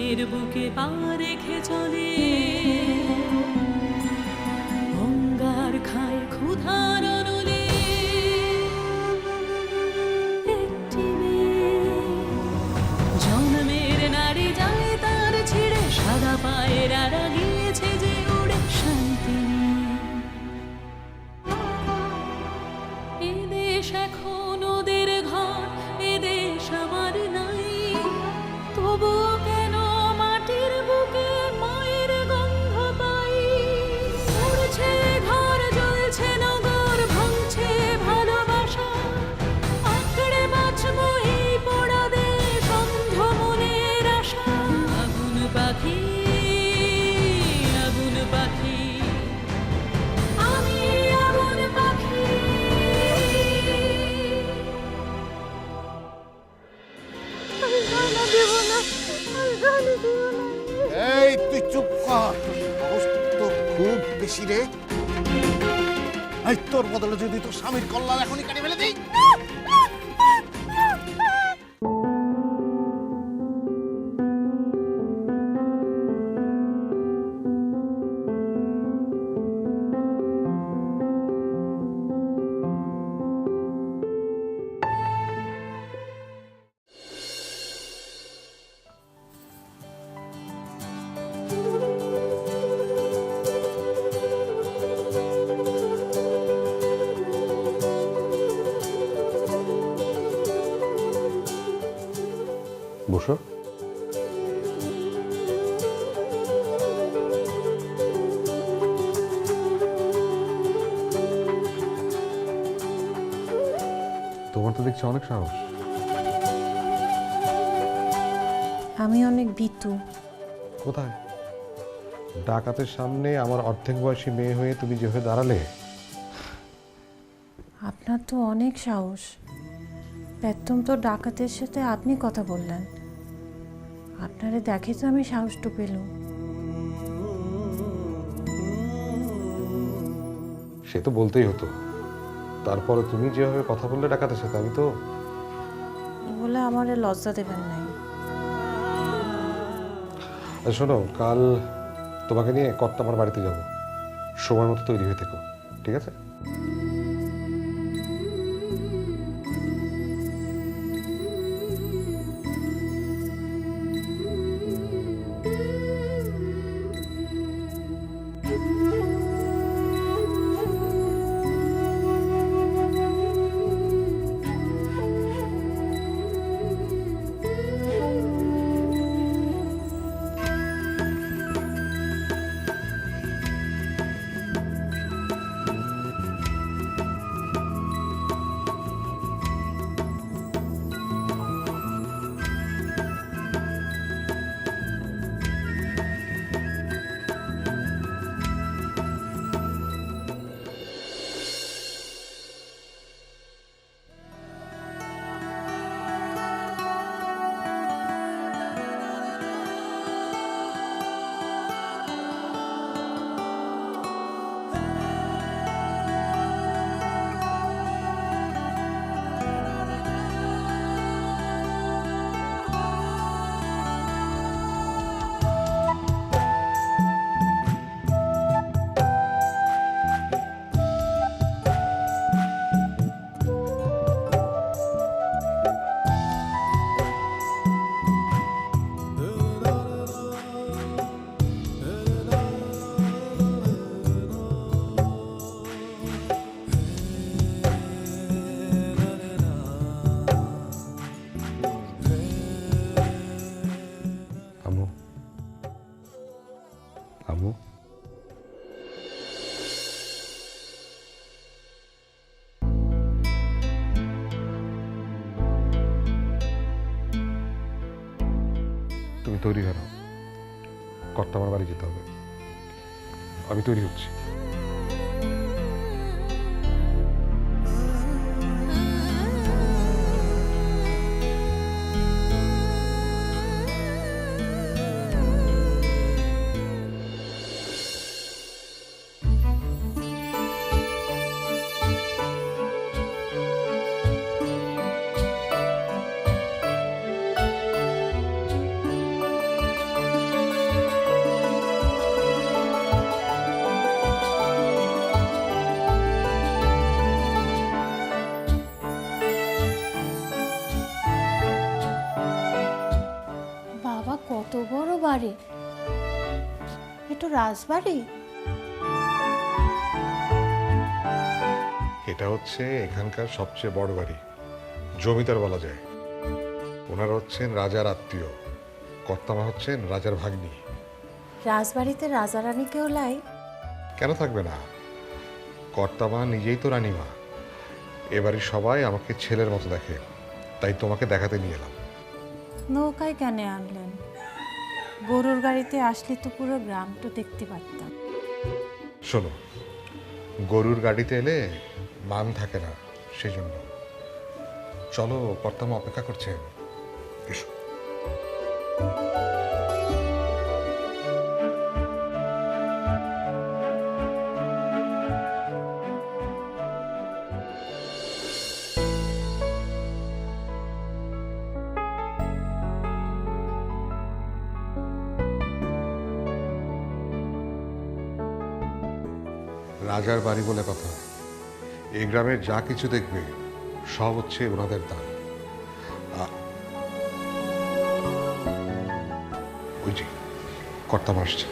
জীবনের বুকে পা রেখে চলে, অঙ্গার খায় ক্ষুধার অনলে। একটি মেয়ে জন্মের নারী যায় তার ছিঁড়ে, সাদা পায়ের আড়া গিয়েছে যে উড়ে শান্তি নেই। এ দেশ এখন ওদের ঘর, এ দেশ আমার নাই, তবুও কেন মাটির বুকে মায়ের গন্ধ পাই। উড়ছে ঘর, জ্বলছে নগর, ভাঙছে ভালোবাসা, আঁকড়ে বাঁচবো এই পোড়া দেশ অন্ধ মনের আশা। আগুন পাখি, আগুন পাখি, আমি আগুন পাখি। এই তুই চুপ কর, অবস্থা তো খুব বেশি রে। এই তোর বদলে যদি তোর স্বামীর কল্যাণ এখনই কেটে ফেলে দিই। বসো। তোমার তো দেখছি অনেক সাহস। আমি অনেক ভীতু। কোথায়? ডাকাতের সামনে আমার অর্ধেক বয়সী মেয়ে হয়ে তুমি যেভাবে দাঁড়ালে। আপনার তো অনেক সাহস। প্রথম তো ডাকাতের সাথে আপনি কথা বললেন, আপনারে দেখে তো আমি সাহসটা পেলাম। সে তো বলতেই হতো, তারপরে তুমি যেভাবে কথা বললে ডাকাতের সাথে, আমি তো বলে আমারে লজ্জা দেবেন নাই। শোনো, কাল তোমাকে নিয়ে কর্তামার বাড়িতে যাব, সময় মতো তৈরি হয়ে থেকো, ঠিক আছে? আমু, তুমি তৈরি হও, কর্তামার বাড়ি যেতে হবে। আমি তৈরি হচ্ছি। রাজবাড়ি? এটা হচ্ছে এখানকার সবচেয়ে বড় বাড়ি, জমিদার বলা যায়। ওনারা হচ্ছেন রাজার আত্মীয়, কর্তামা হচ্ছেন রাজার ভাগ্নি। রাজবাড়িতে রাজা রানী কেউ লাই? কেন থাকবে না? কর্তামা নিজেই তো রানীমা। এবারে সবাই আমাকে ছেলের মতো দেখে, তাই তোমাকে দেখাতে নিয়ে এলাম। নৌকায় কেন আনলেন? গরুর গাড়িতে আসলে তো পুরো গ্রামটা দেখতে পারতাম। শোনো, গরুর গাড়িতে এলে মান থাকে না, সেই জন্য। চলো, কর্তামা অপেক্ষা করছেন, এসো। রাজার বাড়ি বলে কথা, এই গ্রামের যা কিছু দেখবে সব হচ্ছে ওনাদের দান। ওই যে কর্তামা আসছে।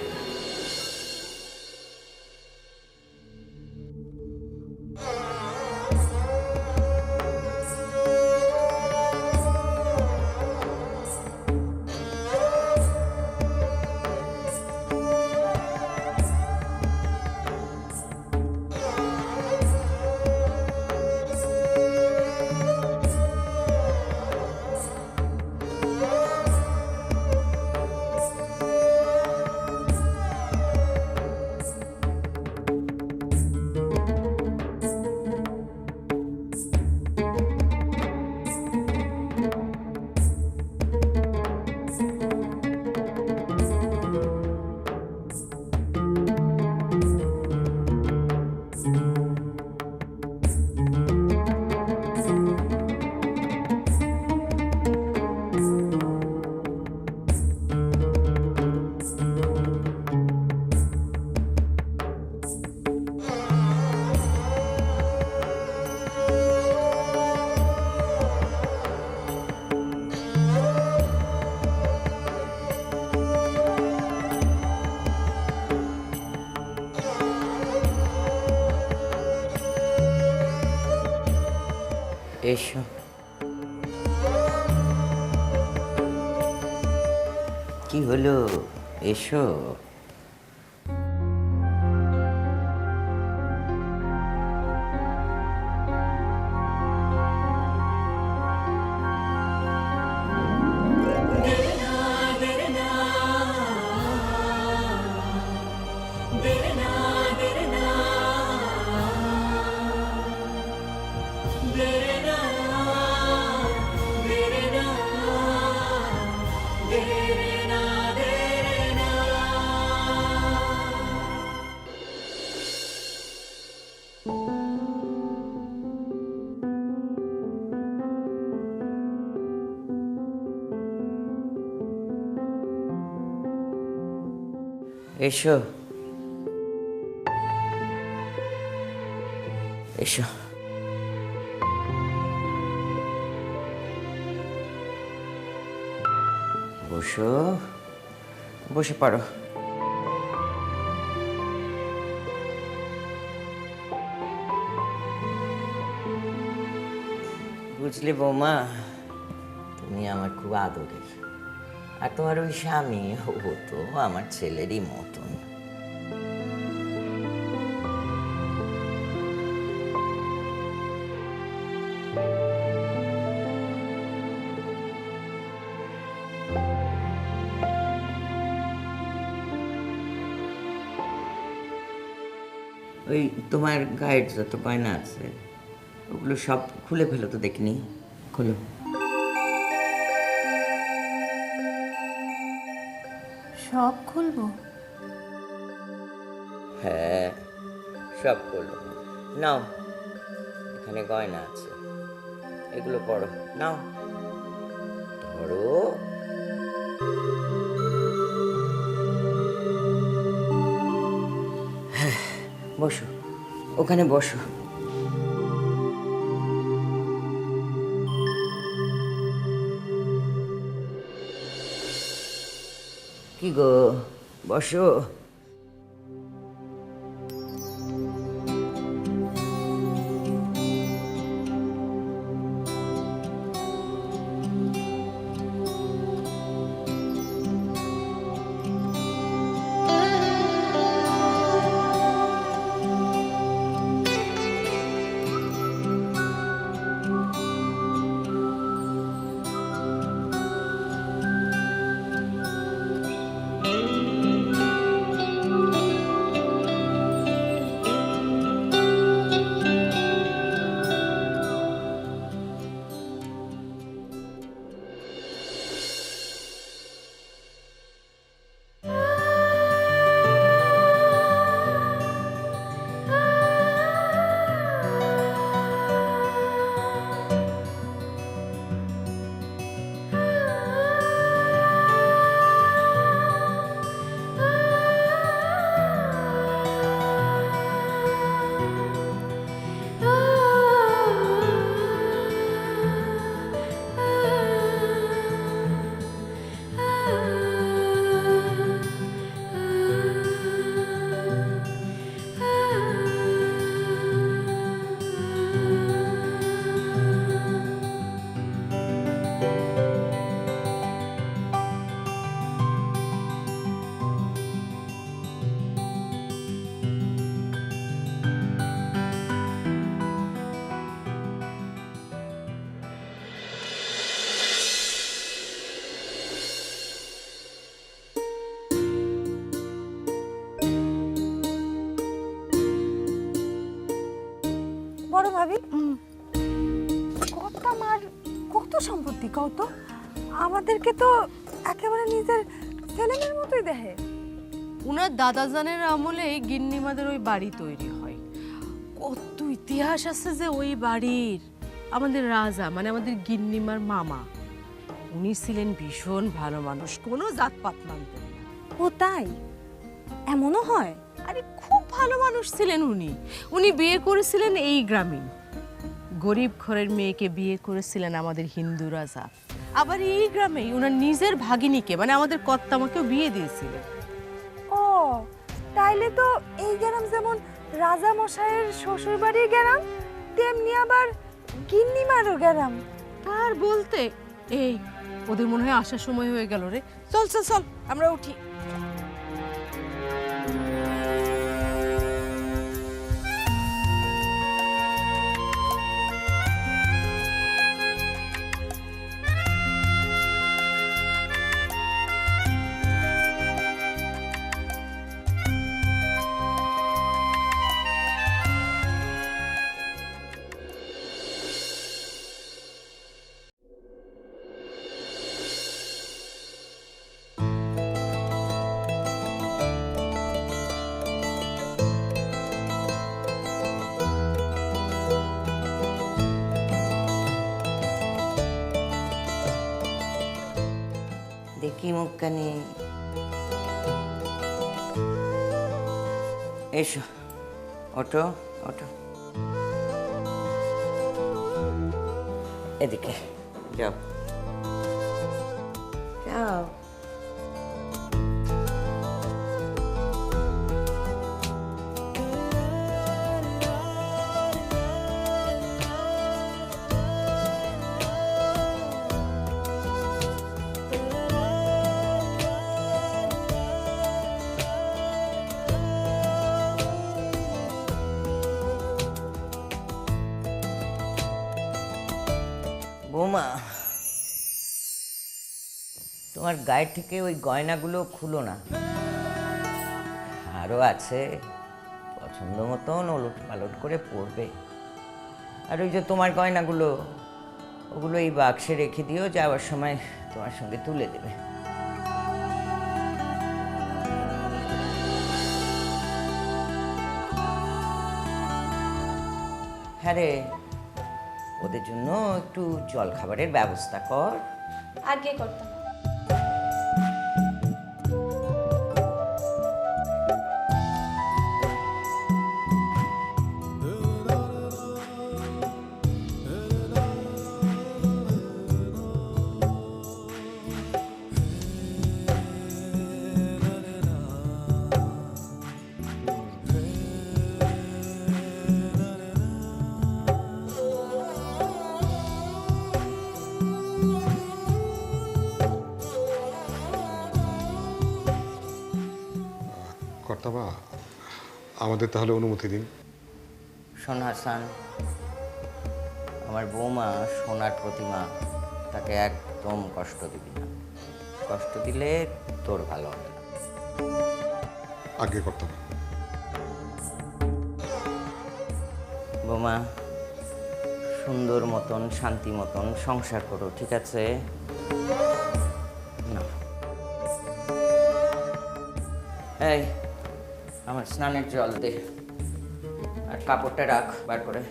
এসো। কি হলো? এসো। এসো, এসো। বসো, বসে পড়ো। বুঝলে বৌমা, তুমি আমার খুব আদরের, আর তোমার ওই স্বামী ও তো আমার ছেলেরই মতন। ওই তোমার গায়ের যত গয়না আছে ওগুলো সব খুলে ফেলো তো, দেখিনি। খোলো। সব খুলবো? হ্যাঁ, সব করলো। নাও, এখানে গয়না আছে, এগুলো পড়ো। নাও, ধরো। হ্যাঁ, বসো, ওখানে বসো। কি গো, বসো। ভাবি কর্তামার কত সম্পত্তি কত আমাদেরকে তো একেবারে নিজের ছেলেমেয়ের মতোই দেখে। উনার দাদাজানের আমলে গিন্নিমাদের ওই বাড়ি তৈরি হয়। কত ইতিহাস আছে যে ওই বাড়ির। আমাদের রাজা মানে আমাদের গিন্নিমার মামা, উনি ছিলেন ভীষণ ভালো মানুষ, কোনো জাতপাত মানতেন না। ও তাই? এমনও হয়? আরে খুব ভালো মানুষ ছিলেন উনি। উনি বিয়ে করেছিলেন এই গ্রামীণ গরিব ঘরের মেয়েকে বিয়ে করেছিলেন আমাদের হিন্দু রাজা। আবার এই গ্রামেই ওনার নিজের ভাগিনীকে মানে আমাদের কর্তামাকেও বিয়ে দিয়েছিলেন। ও তাইলে তো এই গ্রাম যেমন রাজা মশাইয়ের শ্বশুর বাড়ির গ্রাম, তেমনি আবার গিন্নিমারও গ্রাম। আর বলতে এই ওদের মনে হয় আসার সময় হয়ে গেল রে। চল চল চল আমরা উঠি। দেখি মুখখানি। এসো, ওঠো ওঠো, এদিকে যাও যাও। বৌমা, তোমার গায়ে থেকে ওই গয়নাগুলো খুলো না। আরও আছে, পছন্দ মতন ওলট পালট করে পরবে। আর ওই যে তোমার গয়নাগুলো, ওগুলো এই বাক্সে রেখে দিও, যাওয়ার সময় তোমার সঙ্গে তুলে দেবে। হ্যাঁ রে, ওদের জন্য একটু জল খাবারের ব্যবস্থা কর। আগে করতাম। কর্তামা, আমাদের তাহলে অনুমতি দিন। শোন হাসান, আমার বৌমা সোনার প্রতিমা, তাকে একদম কষ্ট দিবি না। কষ্ট দিলে তোর ভালো হবে না। আগে কর্তামা। বৌমা, সুন্দর মতন শান্তি মতন সংসার করো, ঠিক আছে? না, এই আমার স্নানের জল দে, আর কাপড়টা রাখ বার করে।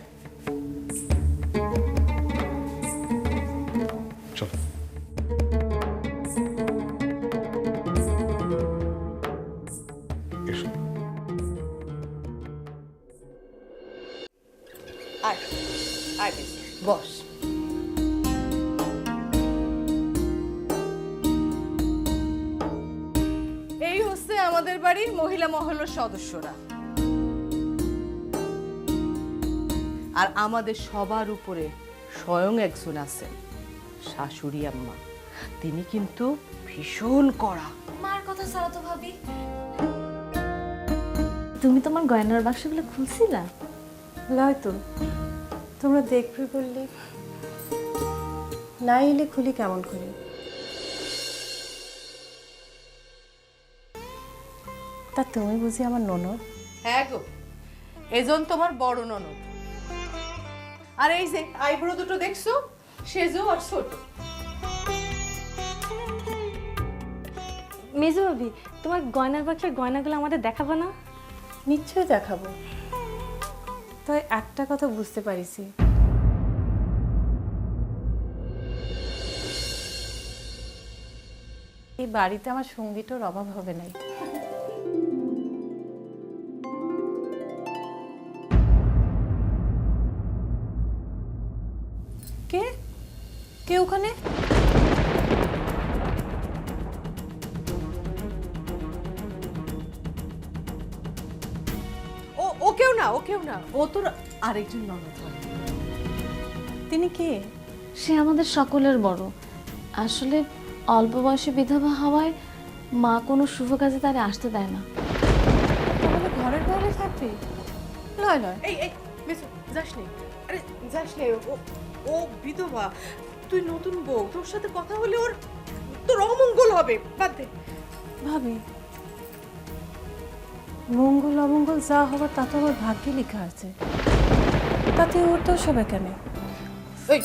চল। এসো। আয় আয় বস। এই হচ্ছে আমাদের বাড়ির মহিলা মহল্লার সদস্যরা। আর আমাদের সবার উপরে স্বয়ং একজন আছেন, শাশুড়ি আম্মা। তিনি কিন্তু ভীষণ কড়া। মার কথা ছাড়া তো ভাবি, তুমি তোমার গয়নার বাক্সগুলো খুলছিলা? লয় তো, তোমরা দেখবে বললে, না এলে খুলি কেমন করে? তা তুমি বুঝি আমার ননদ? হ্যাঁ গো, এজন তোমার বড় ননদ। আর এই যে আইব্রো দুটো দেখছো, সেজো আর ছোট। মেজো ভাবি, তোমার গয়নার বাক্সের গয়নাগুলো আমাদের দেখাবো না? নিশ্চয়ই দেখাবো। তাই একটা কথা বুঝতে পারিছি, এই বাড়িতে আমার সঙ্গীটার অভাব হবে নাই। কে কে ওখানে? ও কেউ না, ও কেউ না, ও তোর আরেকজন ননদ হয়। তিনি কে? সে আমাদের সকলের বড়। আসলে অল্প বয়সে বিধবা হওয়ায় মা কোনো শুভ কাজে তারে আসতে দেয় না। তাহলে ঘরের বাইরে থাকবে? লয় লয়, এই এই মেসো, যাস নে, আরে যাস নে, ও বিধবা, তুই নতুন বউ, তোর সাথে কথা হলে তোর অমঙ্গল হবে, বাদ দে। ভাবি, মঙ্গল অমঙ্গল যা হবার তা তো আমার ভাগ্যে লেখা আছে, তাতে ওর তো সবে কেন? এই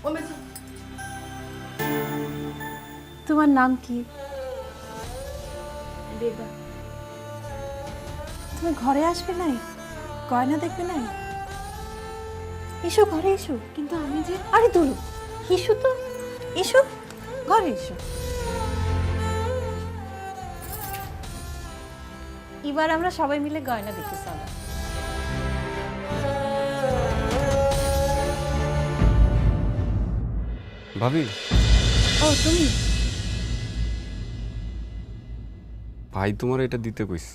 ও মেসো, তোমার নাম কি? দেবা। তুমি ঘরে আসবে নাই? গয়না দেখবে নাই? এসো ঘরে এসো। কিন্তু আমি যে আরে দুলু, এসো তো, এসো ঘরে এসো। এবার আমরা সবাই মিলে গয়না দেখতে চলো। ভাবি, ও তুমি? ভাই তোমার এটা দিতে কইস।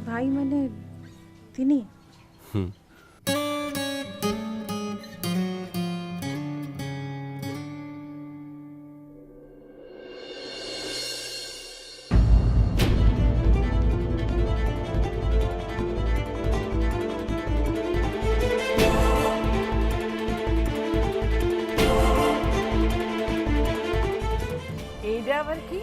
ভাই মানে তিনি? হুম। এইটা আবার কি?